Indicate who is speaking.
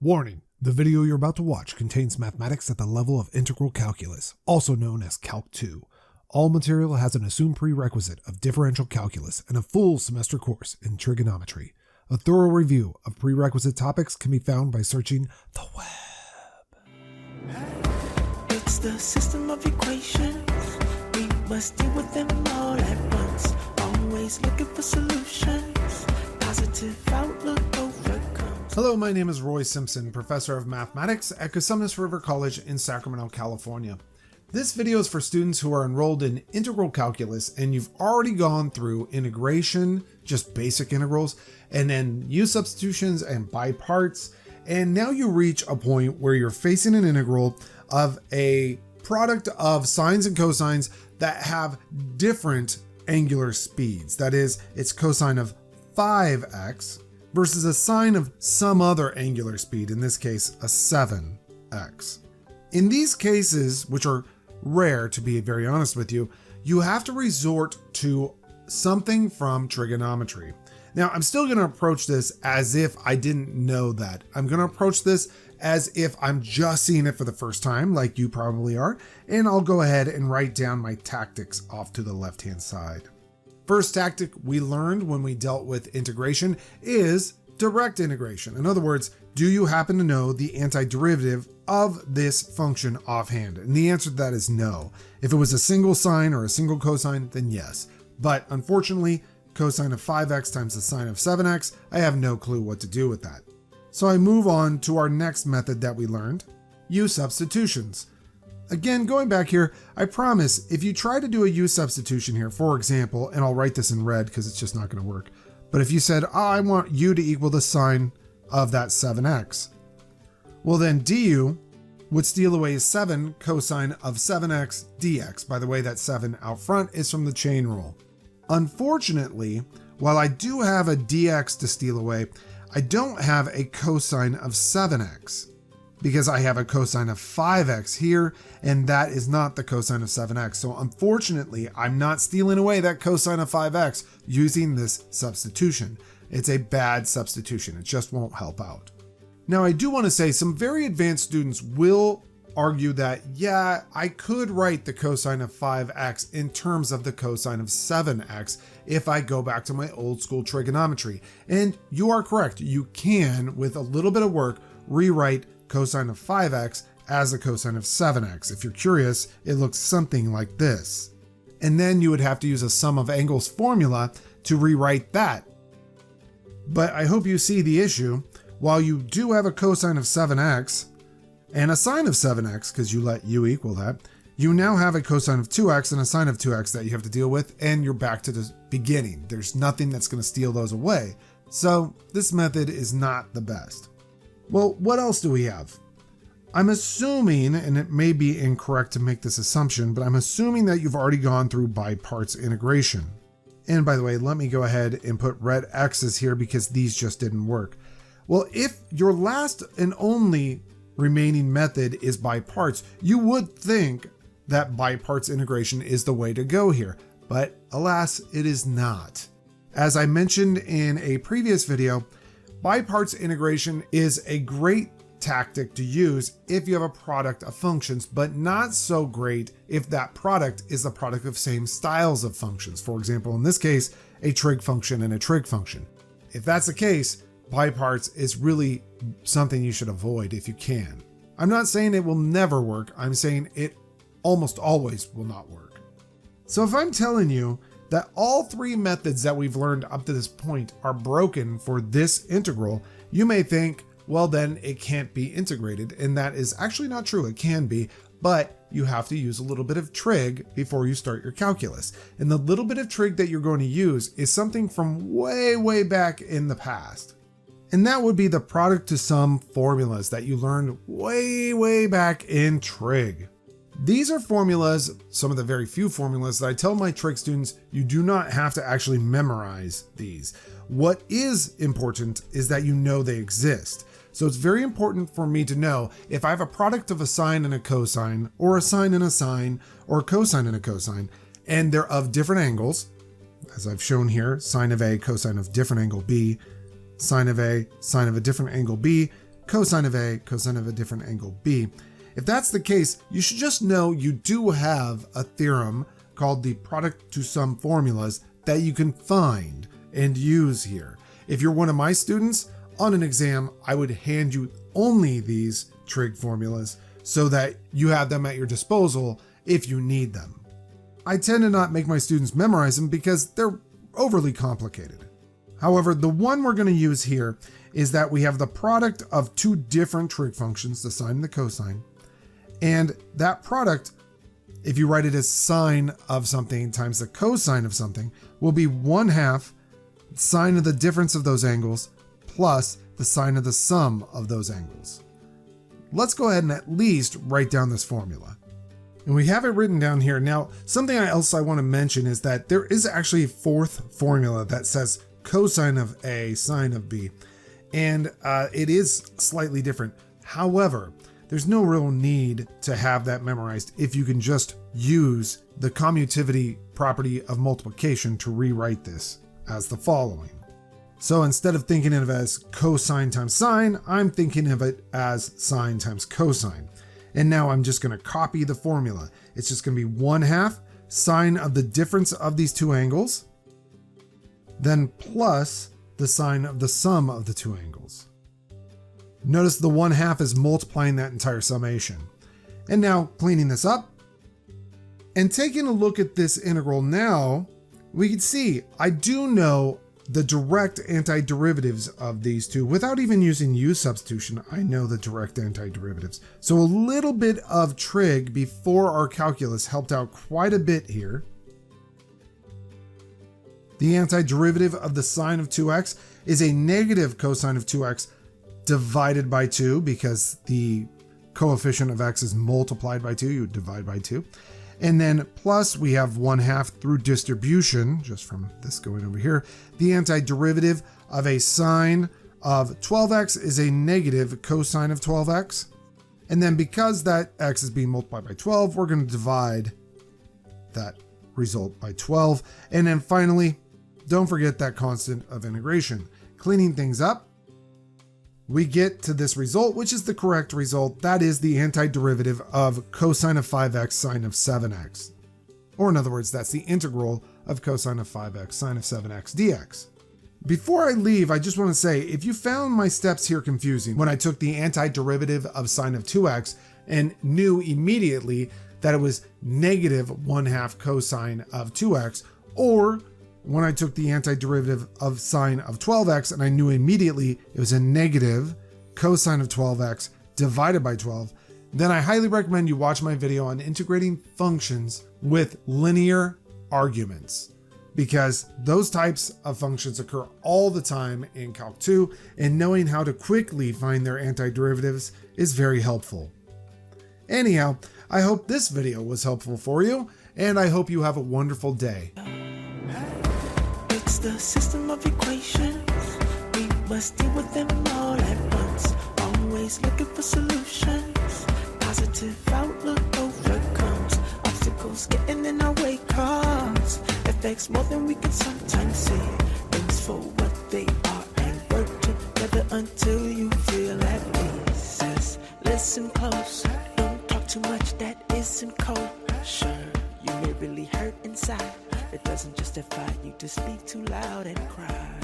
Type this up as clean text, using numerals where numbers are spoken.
Speaker 1: Warning, the video you're about to watch contains mathematics at the level of integral calculus, also known as Calc 2. All material has an assumed prerequisite of differential calculus and a full semester course in trigonometry. A thorough review of prerequisite topics can be found by searching the web.
Speaker 2: It's the system of equations. We must deal with them all at once. Always looking for solutions. Positive outlook overcomes.
Speaker 1: Hello, my name is Roy Simpson, professor of mathematics at Cosumnes River College in Sacramento, California. This video is for students who are enrolled in integral calculus and you've already gone through integration, just basic integrals, and then use substitutions and by parts. And now you reach a point where you're facing an integral of a product of sines and cosines that have different angular speeds. That is, it's cosine of 5x versus a sine of some other angular speed, in this case, a 7x. In these cases, which are rare to be very honest with you, you have to resort to something from trigonometry. Now, I'm still going to approach this as if I didn't know that. I'm going to approach this as if I'm just seeing it for the first time, like you probably are, and I'll go ahead and write down my tactics off to the left-hand side. First tactic we learned when we dealt with integration is direct integration. In other words, do you happen to know the antiderivative of this function offhand? And the answer to that is no. If it was a single sine or a single cosine, then yes. But unfortunately, cosine of 5x times the sine of 7x, I have no clue what to do with that. So I move on to our next method that we learned, use substitutions. Again, going back here, I promise if you try to do a use substitution here, for example, and I'll write this in red because it's just not going to work. But if you said, I want u to equal the sine of that 7x, well then du would steal away 7 cosine of 7x dx. By the way, that 7 out front is from the chain rule. Unfortunately, while I do have a dx to steal away, I don't have a cosine of 7x because I have a cosine of 5x here, and that is not the cosine of 7x. So unfortunately, I'm not stealing away that cosine of 5x using this substitution. It's a bad substitution. It just won't help out. Now, I do want to say some very advanced students will argue that, yeah, I could write the cosine of 5x in terms of the cosine of 7x if I go back to my old school trigonometry. And you are correct. You can, with a little bit of work, rewrite cosine of 5x as a cosine of 7x. If you're curious, it looks something like this. And then you would have to use a sum of angles formula to rewrite that. But I hope you see the issue. While you do have a cosine of 7x and a sine of 7x, because you let u equal that, you now have a cosine of 2x and a sine of 2x that you have to deal with, and you're back to the beginning. There's nothing that's going to steal those away. So this method is not the best. Well, what else do we have? I'm assuming, and it may be incorrect to make this assumption, but I'm assuming that you've already gone through by parts integration. And by the way, let me go ahead and put red X's here because these just didn't work. Well, if your last and only remaining method is by parts, you would think that by parts integration is the way to go here, but alas, it is not. As I mentioned in a previous video, by parts integration is a great tactic to use if you have a product of functions, but not so great if that product is the product of same styles of functions. For example, in this case, a trig function and a trig function. If that's the case, by parts is really something you should avoid if you can. I'm not saying it will never work. I'm saying it almost always will not work. So if I'm telling you that all three methods that we've learned up to this point are broken for this integral, you may think, well, then it can't be integrated. And that is actually not true. It can be, but you have to use a little bit of trig before you start your calculus. And the little bit of trig that you're going to use is something from way, way back in the past. And that would be the product to sum formulas that you learned way, way back in trig. These are formulas, some of the very few formulas that I tell my trig students, you do not have to actually memorize these. What is important is that you know they exist. So it's very important for me to know if I have a product of a sine and a cosine, or a sine and a sine, or a cosine and a cosine, and they're of different angles, as I've shown here, sine of A, cosine of different angle B, sine of A, sine of a different angle B, cosine of A, cosine of a different angle B. If that's the case, you should just know you do have a theorem called the product to sum formulas that you can find and use here. If you're one of my students, on an exam, I would hand you only these trig formulas so that you have them at your disposal if you need them. I tend to not make my students memorize them because they're overly complicated. However, the one we're going to use here is that we have the product of two different trig functions, the sine and the cosine, and that product, if you write it as sine of something times the cosine of something, will be 1/2 sine of the difference of those angles plus the sine of the sum of those angles. Let's go ahead and at least write down this formula. And we have it written down here. Now, something else I want to mention is that there is actually a fourth formula that says cosine of A, sine of B, and it is slightly different. However, there's no real need to have that memorized if you can just use the commutativity property of multiplication to rewrite this as the following. So instead of thinking of it as cosine times sine, I'm thinking of it as sine times cosine. And now I'm just going to copy the formula. It's just going to be 1/2 sine of the difference of these two angles, then plus the sine of the sum of the two angles. Notice the 1/2 is multiplying that entire summation. And now cleaning this up and taking a look at this integral now, we can see I do know the direct antiderivatives of these two. Without even using U substitution, I know the direct antiderivatives. So a little bit of trig before our calculus helped out quite a bit here. The antiderivative of the sine of 2x is a negative cosine of 2x divided by 2, because the coefficient of x is multiplied by 2, you would divide by 2. And then plus we have 1/2 through distribution, just from this going over here. The antiderivative of a sine of 12x is a negative cosine of 12x. And then because that x is being multiplied by 12, we're going to divide that result by 12. And then finally, don't forget that constant of integration. Cleaning things up, we get to this result, which is the correct result. That is the antiderivative of cosine of 5x sine of 7x. Or in other words, that's the integral of cosine of 5x sine of 7x dx. Before I leave, I just want to say, if you found my steps here confusing when I took the antiderivative of sine of 2x and knew immediately that it was negative 1/2 cosine of 2x, or when I took the antiderivative of sine of 12x and I knew immediately it was a negative cosine of 12x divided by 12, then I highly recommend you watch my video on integrating functions with linear arguments, because those types of functions occur all the time in Calc 2, and knowing how to quickly find their antiderivatives is very helpful. Anyhow, I hope this video was helpful for you, and I hope you have a wonderful day.
Speaker 2: It's the system of equations. We must deal with them all at once. Always looking for solutions. Positive outlook overcomes obstacles getting in our way, cause affects more than we can sometimes see. Things for what they are and work together until you feel at peace. Just listen close. Don't talk too much that isn't kosher. You may really hurt inside. It doesn't justify you to speak too loud and cry.